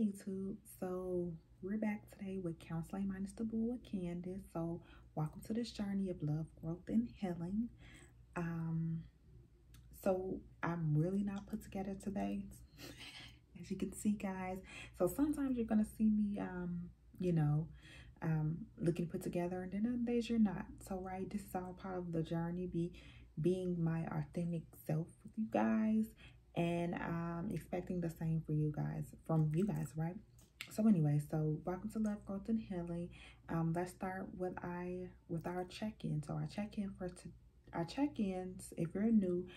YouTube. So we're back today with Counseling Minus the Bull with Candace. So welcome to this journey of love, growth, and healing. So I'm really not put together today, as you can see, guys. So sometimes you're gonna see me, looking put together, and then other days you're not. So right, this is all part of the journey, being my authentic self with you guys, and expecting the same for you guys, from you guys, right? So anyway, so welcome to Love, Growth, and Healing. Let's start with our check-in. So our check-ins, if you're new,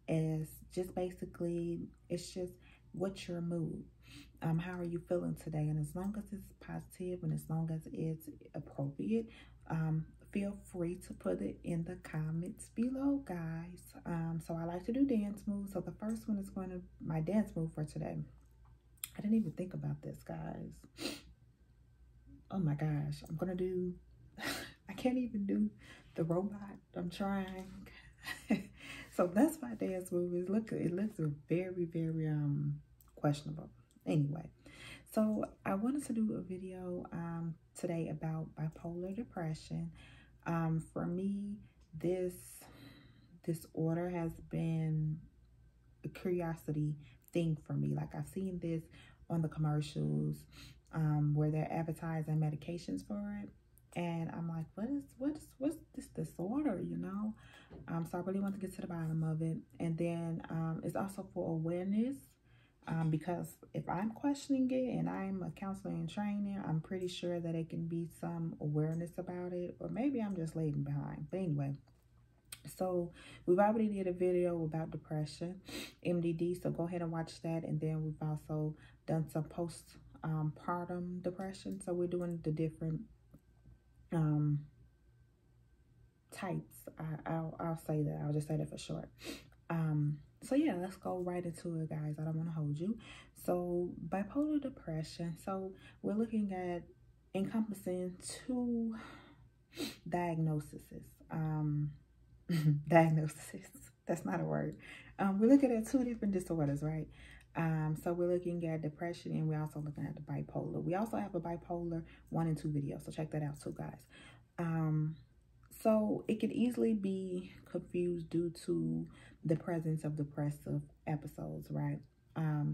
is just basically, it's just what's your mood, how are you feeling today, and as long as it's positive and as long as it's appropriate, feel free to put it in the comments below, guys. So I like to do dance moves. So the first one is my dance move for today. I didn't even think about this, guys. Oh my gosh, I'm gonna do I can't even do the robot. I'm trying. So that's my dance move. It looks very, very questionable. Anyway, so I wanted to do a video today about bipolar depression. For me, this disorder has been a curiosity thing for me. Like, I've seen this on the commercials where they're advertising medications for it, and I'm like, what's this disorder, you know? So I really want to get to the bottom of it. And then it's also for awareness, because if I'm questioning it and I'm a counselor in training, I'm pretty sure that it can be some awareness about it, or maybe I'm just lagging behind. But anyway, so we've already did a video about depression, MDD, so go ahead and watch that. And then we've also done some postpartum depression. So we're doing the different types. I'll say that. I'll just say that for short. So yeah, let's go right into it, guys. I don't want to hold you. So bipolar depression. So we're looking at encompassing two diagnoses. Diagnosis. That's not a word. We're looking at two different disorders, right? So we're looking at depression, and we're also looking at the bipolar. We also have a bipolar 1 and 2 video, so check that out too, guys. So it could easily be confused due to the presence of depressive episodes, right?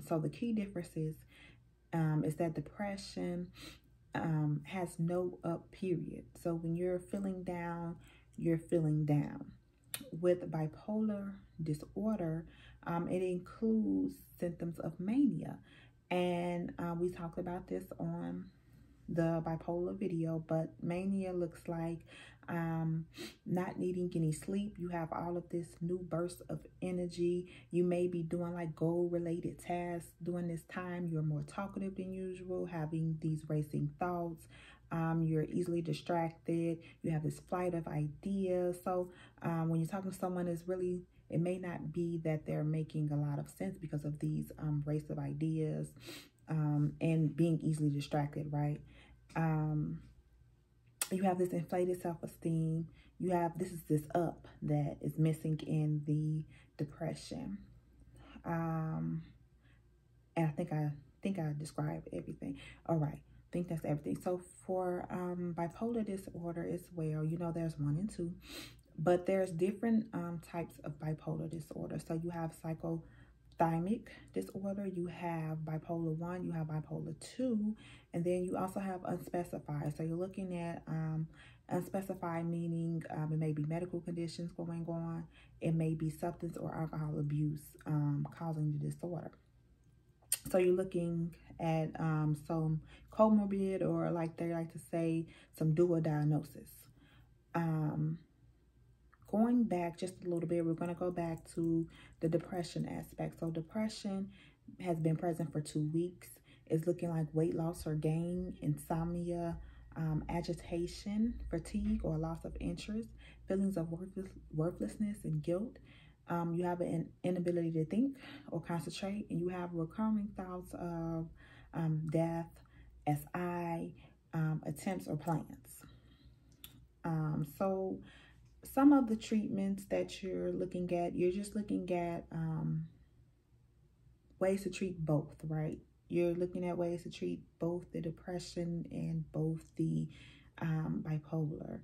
So the key difference is that depression has no up period. So when you're feeling down, you're feeling down. With bipolar disorder, it includes symptoms of mania. And we talked about this on the bipolar video, but mania looks like not needing any sleep. You have all of this new burst of energy. You may be doing like goal-related tasks during this time. You're more talkative than usual, having these racing thoughts. You're easily distracted. You have this flight of ideas. So when you're talking to someone, it may not be that they're making a lot of sense because of these race of ideas and being easily distracted, right? You have this inflated self-esteem. This up that is missing in the depression. And I think I described everything. All right. I think that's everything. So for bipolar disorder as well, you know, there's 1 and 2, but there's different types of bipolar disorder. So you have psychothymic disorder, you have bipolar 1, you have bipolar 2, and then you also have unspecified. So you're looking at unspecified, meaning it may be medical conditions going on, it may be substance or alcohol abuse causing the disorder. So you're looking at some comorbid, or like they like to say, some dual diagnosis. Going back just a little bit, we're going to go back to the depression aspect. So depression has been present for 2 weeks. It's looking like weight loss or gain, insomnia, agitation, fatigue or loss of interest, feelings of worthlessness and guilt. You have an inability to think or concentrate, and you have recurring thoughts of death, SI, attempts or plans. So some of the treatments that you're looking at, you're just looking at ways to treat both, right? you're looking at ways to treat both the depression and both the bipolar,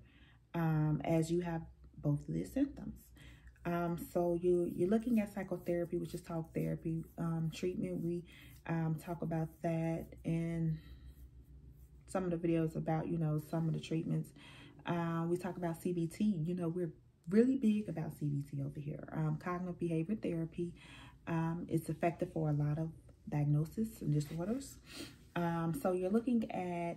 as you have both of these symptoms. So you're looking at psychotherapy, which is talk therapy treatment. We talk about that in some of the videos about, some of the treatments. We talk about CBT. We're really big about CBT over here. Cognitive behavior therapy. It's effective for a lot of diagnoses and disorders. So you're looking at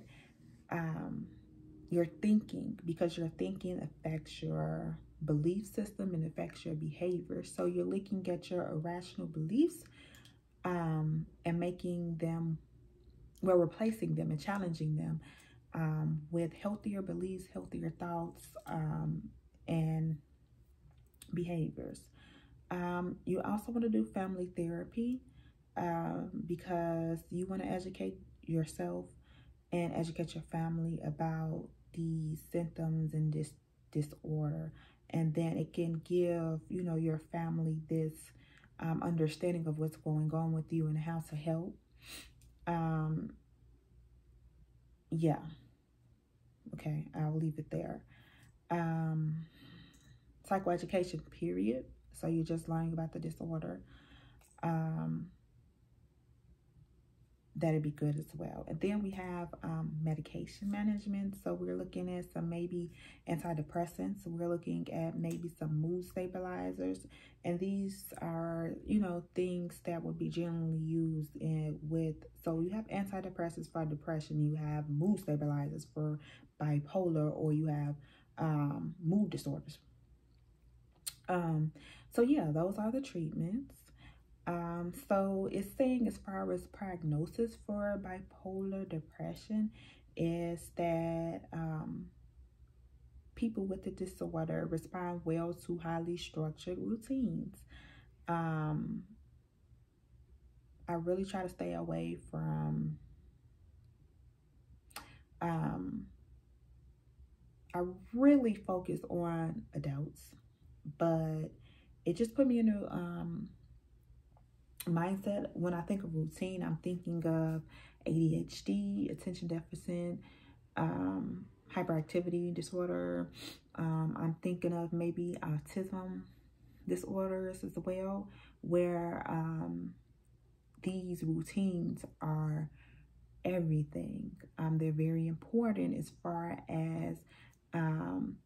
your thinking, because your thinking affects your belief system and affects your behavior. So you're looking at your irrational beliefs and making them, replacing them and challenging them with healthier beliefs, healthier thoughts, and behaviors. You also want to do family therapy because you want to educate yourself and educate your family about the symptoms and this disorder. And then it can give, your family this understanding of what's going on with you and how to help. Yeah. Okay, I'll leave it there. Psychoeducation, period. So you're just learning about the disorder. That'd be good as well. And then we have medication management. So we're looking at some maybe antidepressants. We're looking at maybe some mood stabilizers. And these are, things that would be generally used so you have antidepressants for depression, you have mood stabilizers for bipolar, or you have mood disorders. So yeah, those are the treatments. So it's saying, as far as prognosis for bipolar depression, is that people with the disorder respond well to highly structured routines. I really try to stay away from I really focus on adults, but it just put me in a mindset. When I think of routine, I'm thinking of ADHD, attention deficit, hyperactivity disorder. I'm thinking of maybe autism disorders as well, where these routines are everything. They're very important as far as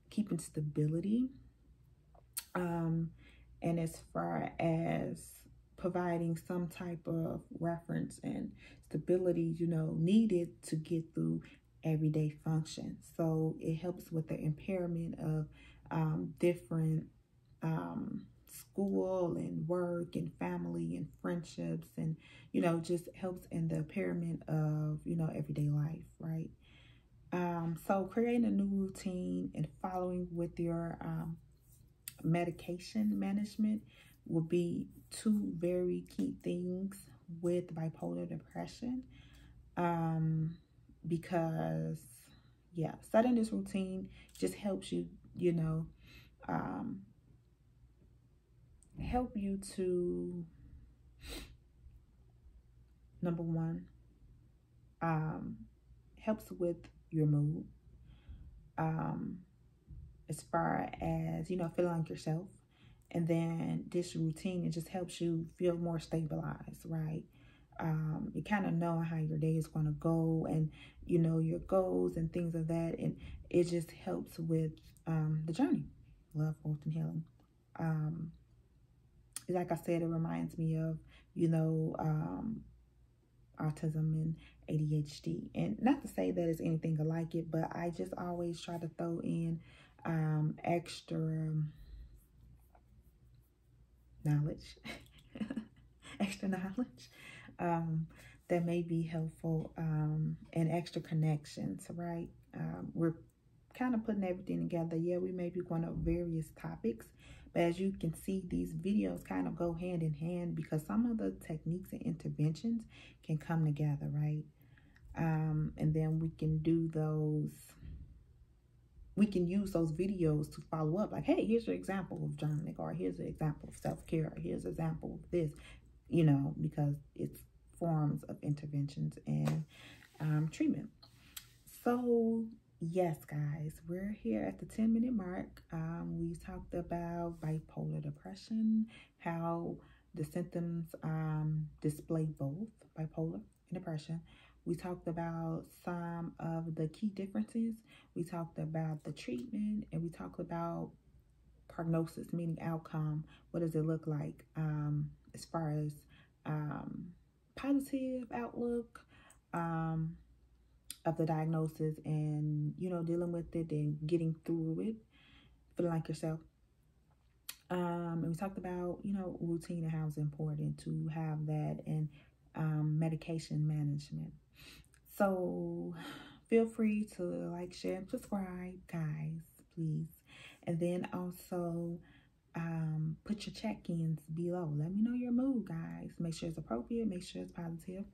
keeping stability, and as far as providing some type of reference and stability, needed to get through everyday functions. So it helps with the impairment of different school and work and family and friendships, and just helps in the impairment of everyday life, right? So creating a new routine and following with your medication management will be two very key things with bipolar depression, because setting this routine just helps you help you to, number one, helps with your mood, as far as feeling like yourself. And then this routine, it just helps you feel more stabilized, right? You kind of know how your day is going to go, and your goals and things of that, and it just helps with the journey, love, growth, and healing. Like I said, it reminds me of autism and ADHD, and not to say that it's anything like it, but I just always try to throw in extra knowledge extra knowledge that may be helpful, and extra connections, right? We're kind of putting everything together. Yeah, we may be going over various topics, but as you can see, these videos kind of go hand in hand, because some of the techniques and interventions can come together, right? And then we can do those, we can use those videos to follow up, like, hey, here's your example of journaling, or here's an example of self-care, or here's an example of this, because it's forms of interventions and treatment. So yes, guys, we're here at the 10-minute mark. We talked about bipolar depression, how the symptoms display both bipolar and depression. We talked about some of the key differences. We talked about the treatment, and we talked about prognosis, meaning outcome. What does it look like as far as positive outlook of the diagnosis, and dealing with it and getting through it, feeling like yourself. And we talked about routine and how it's important to have that, and medication management. So feel free to like, share, and subscribe, guys, please. And then also put your check-ins below. Let me know your mood, guys. Make sure it's appropriate, make sure it's positive.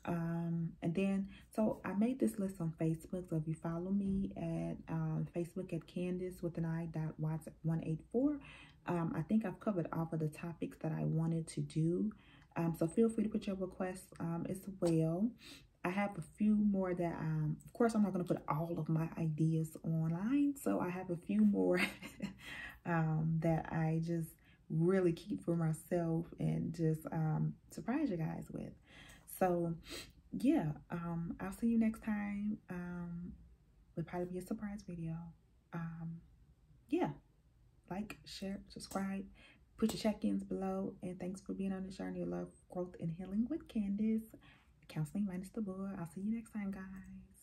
And then, so I made this list on Facebook. So if you follow me at Facebook at Candace with an I.Watts184, I think I've covered all of the topics that I wanted to do. So feel free to put your requests as well. I have a few more that, of course, I'm not going to put all of my ideas online. So I have a few more that I just really keep for myself and just surprise you guys with. So yeah, I'll see you next time. It'll probably be a surprise video. Yeah, like, share, subscribe, put your check-ins below, and thanks for being on this journey of love, growth, and healing with Candace, counseling minus the bull. I'll see you next time, guys.